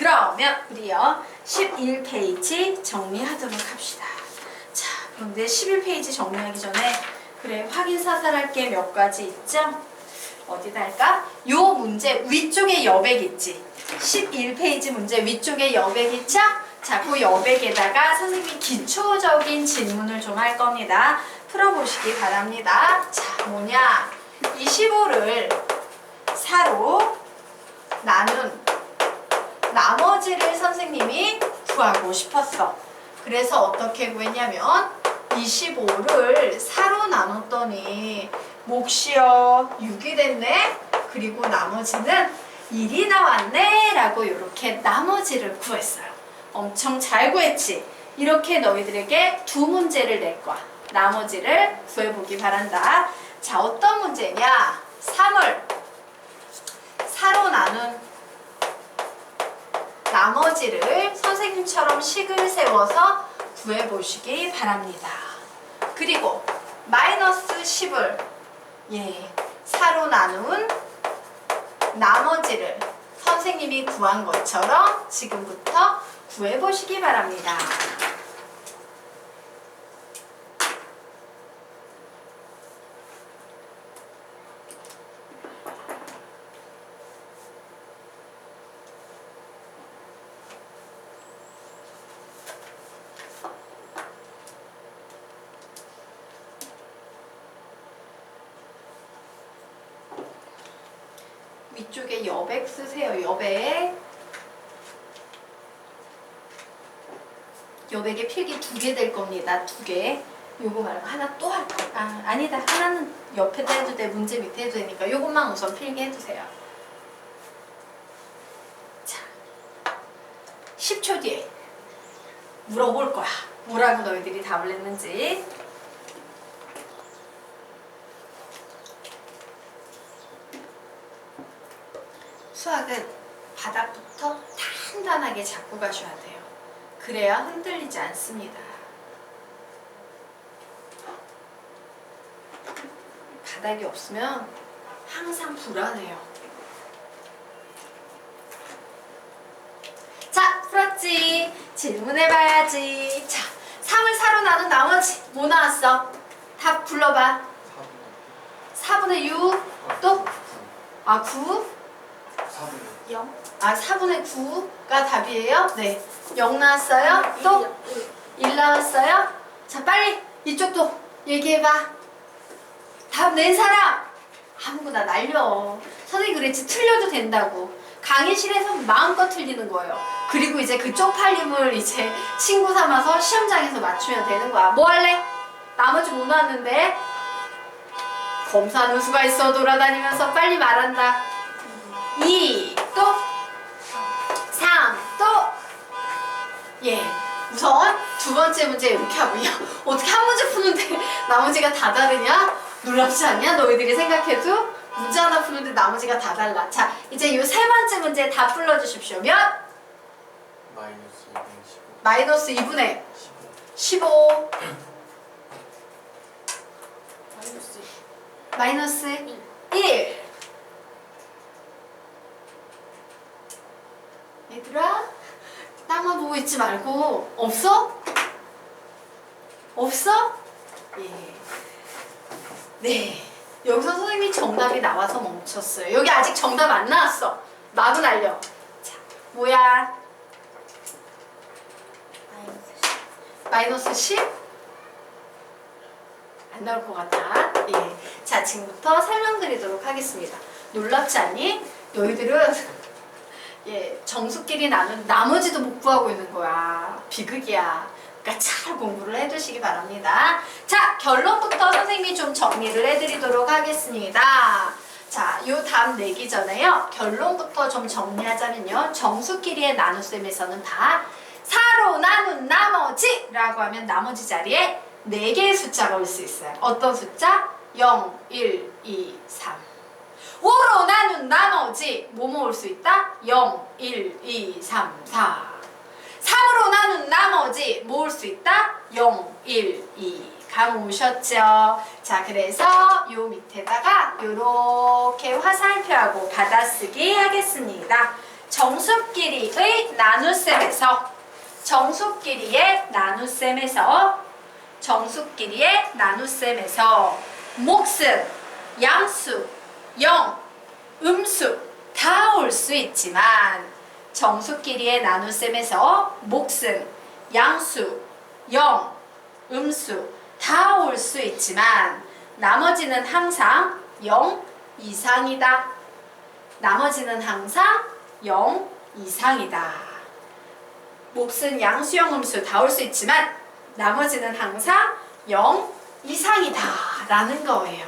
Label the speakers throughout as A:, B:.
A: 그러면 우리요 11페이지 정리하도록 합시다. 자, 그런데 11페이지 정리하기 전에 그래 확인 사살할 게 몇 가지 있죠? 어디다 할까? 요 문제 위쪽에 여백 있지? 11페이지 문제 위쪽에 여백 있죠? 자, 그 여백에다가 선생님이 기초적인 질문을 좀 할 겁니다. 풀어보시기 바랍니다. 자, 뭐냐? 25를 4로 나눈 나머지를 선생님이 구하고 싶었어. 그래서 어떻게 구했냐면 25를 4로 나눴더니 몫이요 6이 됐네. 그리고 나머지는 1이 나왔네 라고 이렇게 나머지를 구했어요. 엄청 잘 구했지? 이렇게 너희들에게 두 문제를 낼 거야. 나머지를 구해보기 바란다. 자, 어떤 문제냐? 3을 4로 나눈 나머지를 선생님처럼 식을 세워서 구해보시기 바랍니다. 그리고 마이너스 10을 4로 나눈 나머지를 선생님이 구한 것처럼 지금부터 구해보시기 바랍니다. 위쪽에 여백 쓰세요. 여백에 필기 2개 될 겁니다. 2개. 요거 말고 하나 또 할 거야. 아니다. 하나는 옆에다 해도 돼. 문제 밑에 해도 되니까 요것만 우선 필기해두세요. 자, 10초 뒤에 물어볼 거야. 뭐라고 너희들이 답을 했는지. 수학은 바닥부터 단단하게 잡고 가셔야 돼요. 그래야 흔들리지 않습니다. 바닥이 없으면 항상 불안해요. 자, 풀었지? 질문해봐야지. 자, 3을 4로 나눈 나머지 뭐 나왔어? 답 불러봐. 4분의 6 또? 9? 0? 4분의 9가 답이에요? 네. 0 나왔어요? 또? 1 나왔어요? 자, 빨리 이쪽도 얘기해봐. 답 낸 사람! 아무거나 날려. 선생님 그랬지, 틀려도 된다고. 강의실에서 마음껏 틀리는 거예요. 그리고 이제 그 쪽팔림을 이제 친구 삼아서 시험장에서 맞추면 되는 거야. 뭐 할래? 나머지 뭐 나왔는데? 검사하는 수가 있어. 돌아다니면서 빨리 말한다. 2 또 3 또 우선 두 번째 문제 이렇게 하고 어떻게 한 문제 푸는데 나머지가 다 다르냐? 놀랍지 않냐? 너희들이 생각해도 문제 하나 푸는데 나머지가 다 달라. 자, 이제 이 세 번째 문제 다 불러주십시오. 몇? 마이너스 2분의 15 마이너스 1 얘들아, 땅만 보고 있지 말고. 없어? 없어? 네. 여기서 선생님이 정답이 나와서 멈췄어요. 여기 아직 정답 안 나왔어. 마구 날려. 자, 뭐야? 마이너스 10? 안 나올 것 같아. 자, 지금부터 설명드리도록 하겠습니다. 놀랍지 않니? 너희들은 정수끼리 나눈 나머지도 못 구하고 있는 거야. 비극이야. 그러니까 잘 공부를 해두시기 바랍니다. 자, 결론부터 선생님이 좀 정리를 해드리도록 하겠습니다. 자, 요 답 내기 전에요. 결론부터 좀 정리하자면요. 정수끼리의 나눗셈에서는 다 4로 나눈 나머지라고 하면 나머지 자리에 4개의 숫자가 올 수 있어요. 어떤 숫자? 0, 1, 2, 3. 5로 나눈 나머지 뭐 모을 수 있다? 0, 1, 2, 3, 4. 3으로 나눈 나머지 모을 수 있다? 0, 1, 2. 감오셨죠? 자, 그래서 요 밑에다가 요렇게 화살표하고 받아쓰기 하겠습니다. 정수끼리의 나눗셈에서 목슨, 양수, 영, 음수 다 올 수 있지만 정수끼리의 나눗셈에서 목슨, 양수, 영, 음수 다 올 수 있지만 나머지는 항상 0 이상이다. 나머지는 항상 0 이상이다. 목슨, 양수, 영, 음수 다 올 수 있지만 나머지는 항상 0 이상이다 라는 거예요.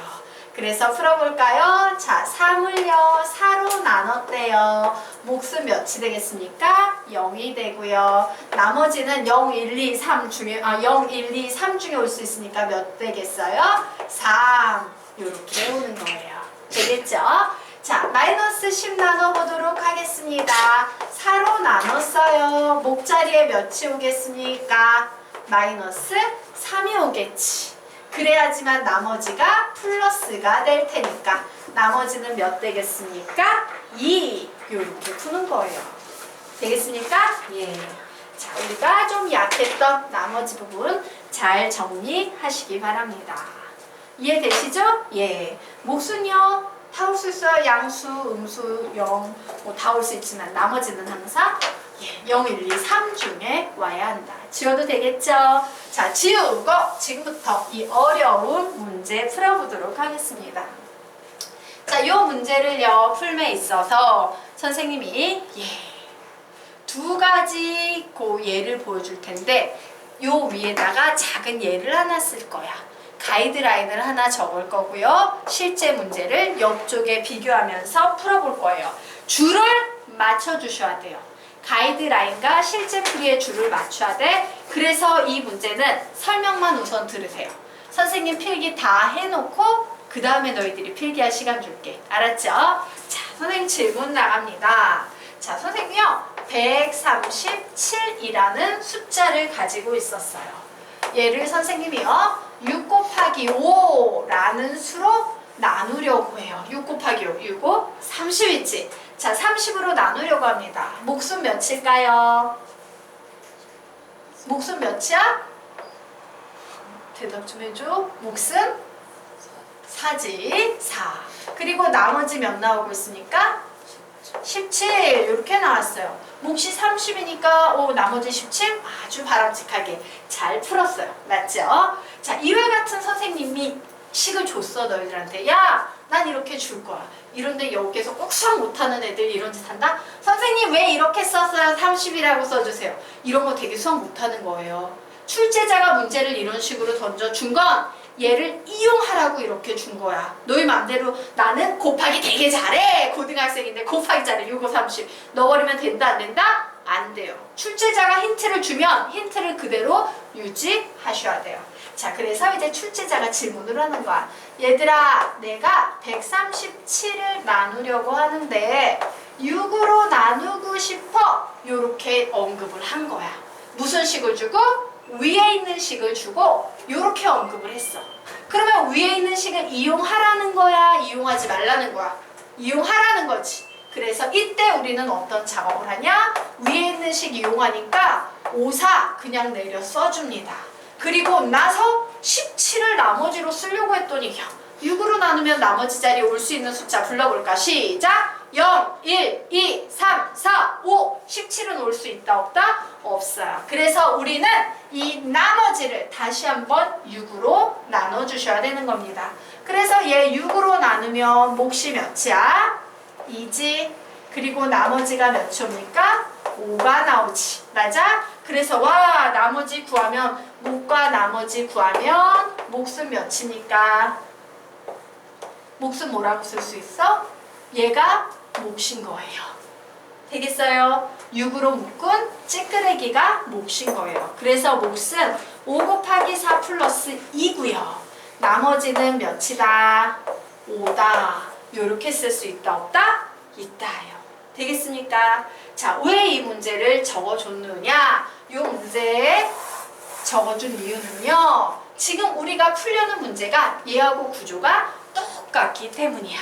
A: 그래서 풀어볼까요? 자, 3을요 4로 나눴대요. 목슨 몇이 되겠습니까? 0이 되고요. 나머지는 0, 1, 2, 3 중에 0, 1, 2, 3 중에 올 수 있으니까 몇 되겠어요? 3 이렇게 오는 거예요. 되겠죠? 자, 마이너스 10 나눠보도록 하겠습니다. 4로 나눴어요. 목자리에 몇이 오겠습니까? 마이너스 3이 오겠지. 그래야지만 나머지가 플러스가 될 테니까 나머지는 몇 되겠습니까? 2 이렇게 푸는 거예요. 되겠습니까? 예. 자, 우리가 좀 약했던 나머지 부분 잘 정리하시기 바랍니다. 이해되시죠? 예. 목순요 다 올 수 있어요. 양수, 음수, 영 뭐 다 올 수 있지만 나머지는 항상 0, 1, 2, 3 중에 와야 한다. 지워도 되겠죠? 자, 지우고 지금부터 이 어려운 문제 풀어보도록 하겠습니다. 자, 이 문제를요 풀매 있어서 선생님이 두 가지 예를 보여줄 텐데 요 위에다가 작은 예를 하나 쓸 거야. 가이드라인을 하나 적을 거고요. 실제 문제를 옆쪽에 비교하면서 풀어볼 거예요. 줄을 맞춰주셔야 돼요. 가이드라인과 실제 풀이의 줄을 맞춰야 돼. 그래서 이 문제는 설명만 우선 들으세요. 선생님 필기 다 해놓고 그 다음에 너희들이 필기할 시간 줄게. 알았죠? 자, 선생님 질문 나갑니다. 자, 선생님이요 137이라는 숫자를 가지고 있었어요. 얘를 선생님이요 6 곱하기 5라는 수로 나누려고 해요. 6 곱하기 5, 6, 5, 30이지. 자, 30으로 나누려고 합니다. 목숨 몇일까요? 목숨 몇이야? 대답 좀 해줘. 목숨 4지. 4. 그리고 나머지 몇 나오고 있습니까? 17 이렇게 나왔어요. 몫이 30이니까 나머지 17 아주 바람직하게 잘 풀었어요. 맞죠? 자, 이와 같은 선생님이 식을 줬어 너희들한테. 야, 난 이렇게 줄 거야. 이런데 여기에서 꼭 수학 못하는 애들이 이런 짓 한다? 선생님 왜 이렇게 썼어요? 30이라고 써주세요. 이런 거 되게 수학 못하는 거예요. 출제자가 문제를 이런 식으로 던져준 건 얘를 이용하라고 이렇게 준 거야. 너희 맘대로 나는 곱하기 되게 잘해. 고등학생인데 곱하기 잘해. 6, 5, 30 넣어버리면 된다 안 된다? 안 돼요. 출제자가 힌트를 주면 힌트를 그대로 유지하셔야 돼요. 자, 그래서 이제 출제자가 질문을 하는 거야. 얘들아, 내가 137을 나누려고 하는데 6으로 나누고 싶어. 요렇게 언급을 한 거야. 무슨 식을 주고? 위에 있는 식을 주고 요렇게 언급을 했어. 그러면 위에 있는 식을 이용하라는 거야? 이용하지 말라는 거야? 이용하라는 거지. 그래서 이때 우리는 어떤 작업을 하냐? 위에 있는 식 이용하니까 5, 4 그냥 내려 써줍니다. 그리고 나서 17을 나머지로 쓰려고 했더니 6으로 나누면 나머지 자리에 올 수 있는 숫자 불러볼까? 시작! 0, 1, 2, 3, 4, 5 17은 올 수 있다 없다? 없어요. 그래서 우리는 이 나머지를 다시 한번 6으로 나눠주셔야 되는 겁니다. 그래서 얘 6으로 나누면 몫이 몇이야? 2지. 그리고 나머지가 몇 초입니까? 5가 나오지. 맞아? 그래서 와 나머지 구하면 몫과 나머지 구하면 몫은 몇입니까? 몫은 뭐라고 쓸 수 있어? 얘가 몫인 거예요. 되겠어요? 6으로 묶은 찌끄레기가 몫인 거예요. 그래서 몫은 5 곱하기 4 플러스 2고요. 나머지는 몇이다? 5다. 요렇게 쓸 수 있다 없다? 있다요. 되겠습니까? 자, 왜 이 문제를 적어줬느냐? 이 문제에 적어준 이유는요. 지금 우리가 풀려는 문제가 얘하고 구조가 똑같기 때문이야.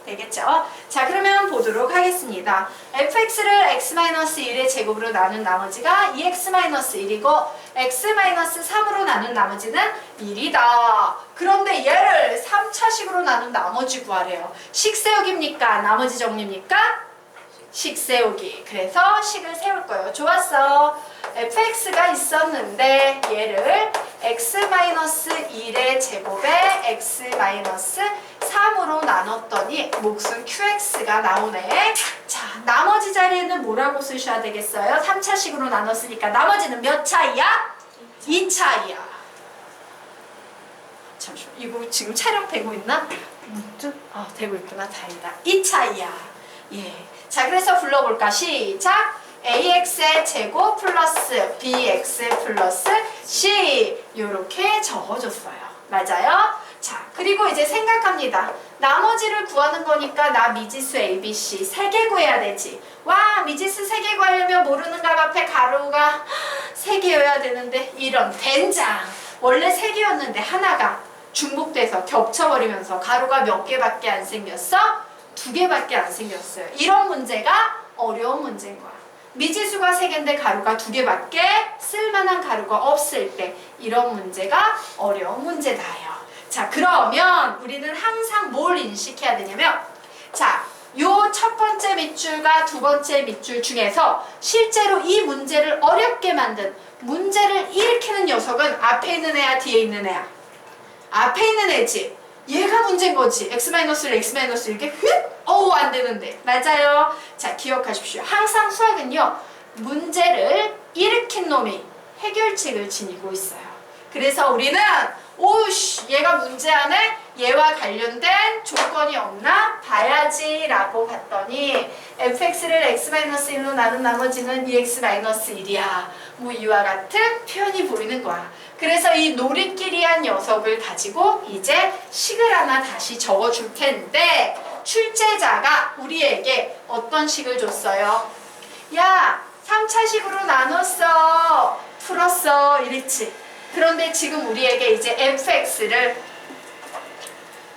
A: 되겠죠? 자, 그러면 보도록 하겠습니다. fx를 x-1의 제곱으로 나눈 나머지가 2x-1이고 x-3으로 나눈 나머지는 1이다. 그런데 얘를 3차식으로 나눈 나머지 구하래요. 식 세우기입니까? 나머지 정리입니까? 식 세우기. 그래서 식을 세울 거예요. 좋았어. fx가 있었는데 얘를 x-1의 제곱에 x-3으로 나눴더니 몫은 qx가 나오네. 자, 나머지 자리에는 뭐라고 쓰셔야 되겠어요? 3차식으로 나눴으니까 나머지는 몇 차이야? 2차이야. 잠시만, 이거 지금 촬영되고 있나? 되고 있구나. 다행이다. 2차이야. 예. 자, 그래서 불러볼까? 시작! ax의 제곱 플러스 bx 플러스 c 이렇게 적어줬어요. 맞아요? 자, 그리고 이제 생각합니다. 나머지를 구하는 거니까 나 미지수 abc 3개 구해야 되지. 와, 미지수 3개 구하려면 모르는 값 앞에 가로가 3개여야 되는데 이런 된장. 원래 3개였는데 하나가 중복돼서 겹쳐버리면서 가로가 몇 개밖에 안 생겼어? 2개밖에 안 생겼어요. 이런 문제가 어려운 문제인 거야. 미지수가 3개인데 가로가 2개밖에 쓸만한 가로가 없을 때 이런 문제가 어려운 문제다요. 자, 그러면 우리는 항상 뭘 인식해야 되냐면, 자, 요 첫 번째 밑줄과 두 번째 밑줄 중에서 실제로 이 문제를 어렵게 만든 문제를 일으키는 녀석은 앞에 있는 애야, 뒤에 있는 애야? 앞에 있는 애지. 얘가 문제인 거지. x-를 x-1 이렇게 휙! 어우, 안 되는데. 맞아요. 자, 기억하십시오. 항상 수학은요, 문제를 일으킨 놈이 해결책을 지니고 있어요. 그래서 우리는 오우씨, 얘가 문제 안에 얘와 관련된 조건이 없나 봐야지 라고 봤더니 fx를 x-1로 나눈 나머지는 2x-1이야. 뭐 이와 같은 표현이 보이는 거야. 그래서 이 노릇끼리한 녀석을 가지고 이제 식을 하나 다시 적어줄 텐데, 출제자가 우리에게 어떤 식을 줬어요? 야, 3차식으로 나눴어. 풀었어. 이랬지. 그런데 지금 우리에게 이제 fx를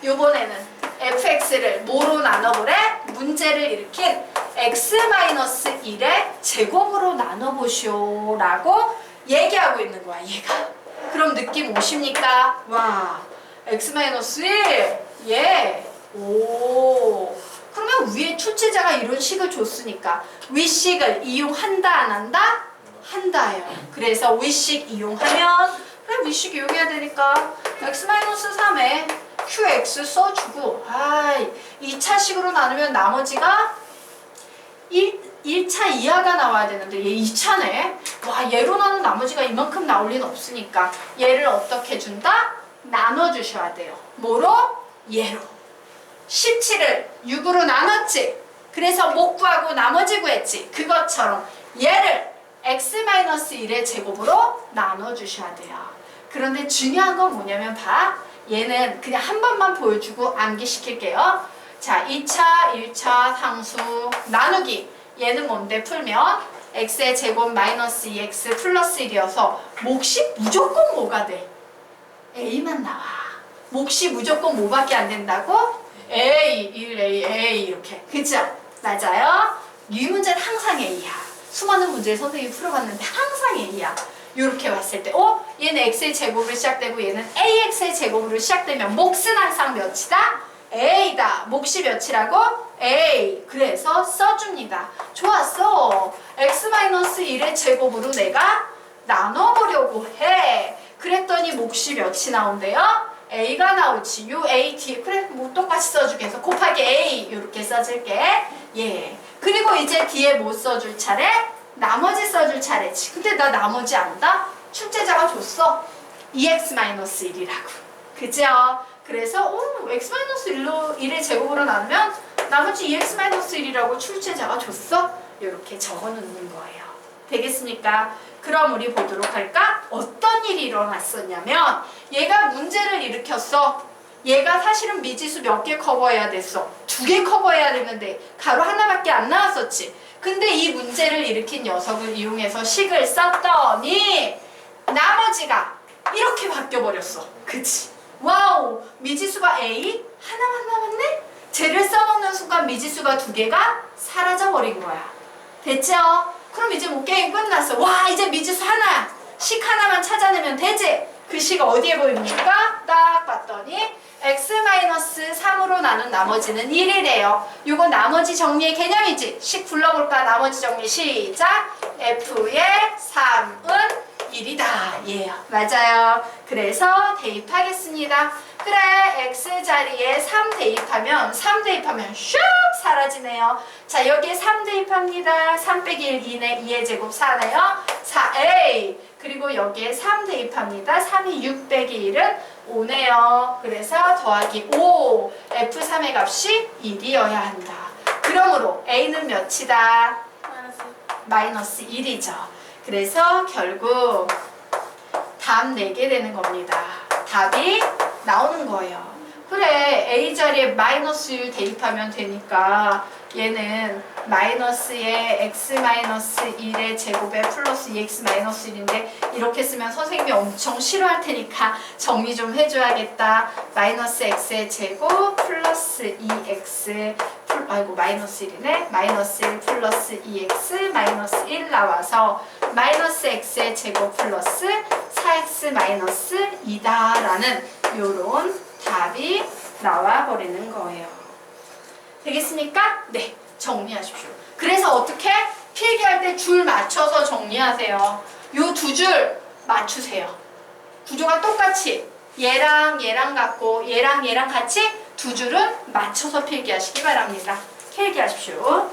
A: 요번에는 fx를 뭐로 나눠보래? 문제를 일으킨 x-1의 제곱으로 나눠보시오 라고 얘기하고 있는 거야, 얘가. 그럼 느낌 오십니까? 와, x-1? 예. 오. 그러면 위에 출제자가 이런 식을 줬으니까 위식을 이용한다, 안 한다? 한다예요. 그래서 위식 이용하면, 그래, 위식 이용해야 되니까 x-3에 qx 써주고, 2차식으로 나누면 나머지가 1차 이하가 나와야 되는데 얘 2차네. 와, 얘로 나눈 나머지가 이만큼 나올 리는 없으니까 얘를 어떻게 준다? 나눠주셔야 돼요. 뭐로? 얘로. 17을 6으로 나눴지. 그래서 못 구하고 나머지 구했지. 그것처럼 얘를 x-1의 제곱으로 나눠주셔야 돼요. 그런데 중요한 건 뭐냐면 봐. 얘는 그냥 한 번만 보여주고 암기시킬게요. 자, 2차, 1차 상수 나누기. 얘는 뭔데 풀면 x의 제곱 마이너스 2x 플러스 1이어서 몫이 무조건 뭐가 돼? a만 나와. 몫이 무조건 뭐밖에 안 된다고? a, 1a, a 이렇게. 그죠? 맞아요? 이 문제는 항상 a야. 수많은 문제를 선생님이 풀어봤는데 항상 a야. 이렇게 왔을 때 얘는 x의 제곱으로 시작되고 얘는 ax의 제곱으로 시작되면 몫은 항상 몇이다? a다. 몫이 몇이라고? a. 그래서 써줍니다. 좋았어. x-1의 제곱으로 내가 나눠보려고 해. 그랬더니 몫이 몇이 나온대요? a가 나오지. 요 a 뒤에 그래 뭐 똑같이 써주게 해서 곱하기 a 이렇게 써줄게. 예. 그리고 이제 뒤에 뭐 써줄 차례? 나머지 써줄 차례지. 근데 나 나머지 안다? 출제자가 줬어. 2x-1이라고. 그죠? 그래서 x-1의 제곱으로 나누면 나머지 2x-1이라고 출제자가 줬어? 이렇게 적어놓는 거예요. 되겠습니까? 그럼 우리 보도록 할까? 어떤 일이 일어났었냐면 얘가 문제를 일으켰어. 얘가 사실은 미지수 몇 개 커버해야 됐어? 2개 커버해야 됐는데 가로 하나밖에 안 나왔었지. 근데 이 문제를 일으킨 녀석을 이용해서 식을 썼더니 나머지가 이렇게 바뀌어버렸어. 그치? 와우! 미지수가 A? 하나만 남았네? 쟤를 써먹는 순간 미지수가 두 개가 사라져버린 거야. 됐죠? 그럼 이제 뭐 게임 끝났어. 와, 이제 미지수 하나, 식 하나만 찾아내면 되지? 그 식 어디에 보입니까? 딱 봤더니 x-3으로 나눈 나머지는 1이래요. 요거 나머지 정리의 개념이지? 식 불러볼까? 나머지 정리 시작! f의 3은 1이다. 예, 맞아요. 그래서 대입하겠습니다. 그래, x 자리에 3 대입하면 슉 사라지네요. 자, 여기에 3 대입합니다. 3 빼기 1, 2네. 2의 제곱 4네요. 4a. 그리고 여기에 3 대입합니다. 3이 6 빼기 1은 5네요. 그래서 더하기 5. f3의 값이 1이어야 한다. 그러므로 a는 몇이다? 마이너스 1이죠. 그래서 결국 답 내게 되는 겁니다. 답이 나오는 거예요. 그래, a 자리에 마이너스 1 대입하면 되니까 얘는 마이너스의 x-1의 제곱에 플러스 2x-1인데 이렇게 쓰면 선생님이 엄청 싫어할 테니까 정리 좀 해줘야겠다. 마이너스 x의 제곱 플러스 2x 아이고 마이너스 1이네. 마이너스 1 플러스 2x 마이너스 1 나와서 마이너스 x의 제곱 플러스 4x 마이너스 2다라는 요런 답이 나와버리는 거예요. 되겠습니까? 네, 정리하십시오. 그래서 어떻게? 필기할 때 줄 맞춰서 정리하세요. 요 두 줄 맞추세요. 구조가 똑같이 얘랑 얘랑 같고 얘랑 얘랑 같이 두 줄은 맞춰서 필기하시기 바랍니다. 필기하십시오.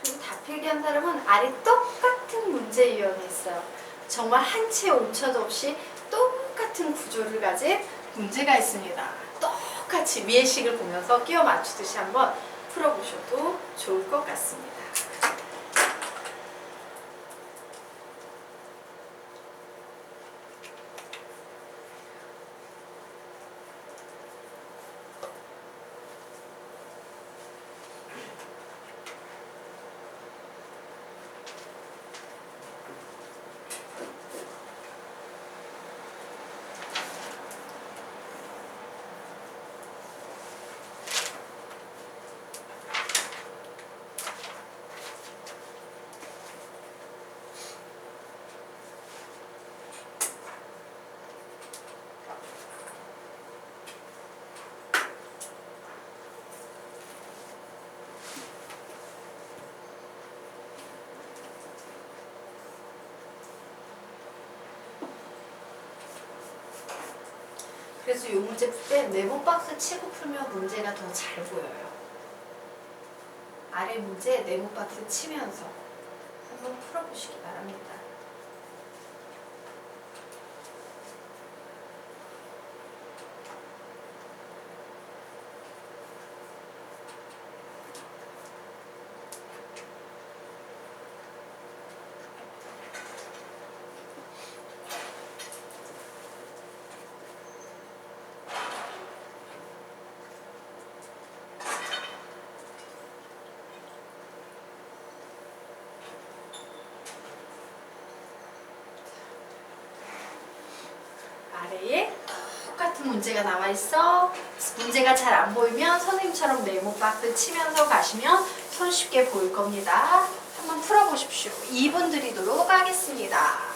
A: 다 필기한 사람은 아래 똑같은 문제 유형이 있어요. 정말 한 채 오차도 없이 똑같은 구조를 가진 문제가 있습니다. 똑같이 위의 식을 보면서 끼워 맞추듯이 한번 풀어보셔도 좋을 것 같습니다. 그래서 이 문제 풀 때 네모 박스 치고 풀면 문제가 더 잘 보여요. 아래 문제 네모 박스 치면서 한번 풀어보시기 바랍니다. 네. 똑같은 문제가 나와 있어. 문제가 잘 안 보이면 선생님처럼 네모 박스 치면서 가시면 손쉽게 보일 겁니다. 한번 풀어보십시오. 2분 드리도록 하겠습니다.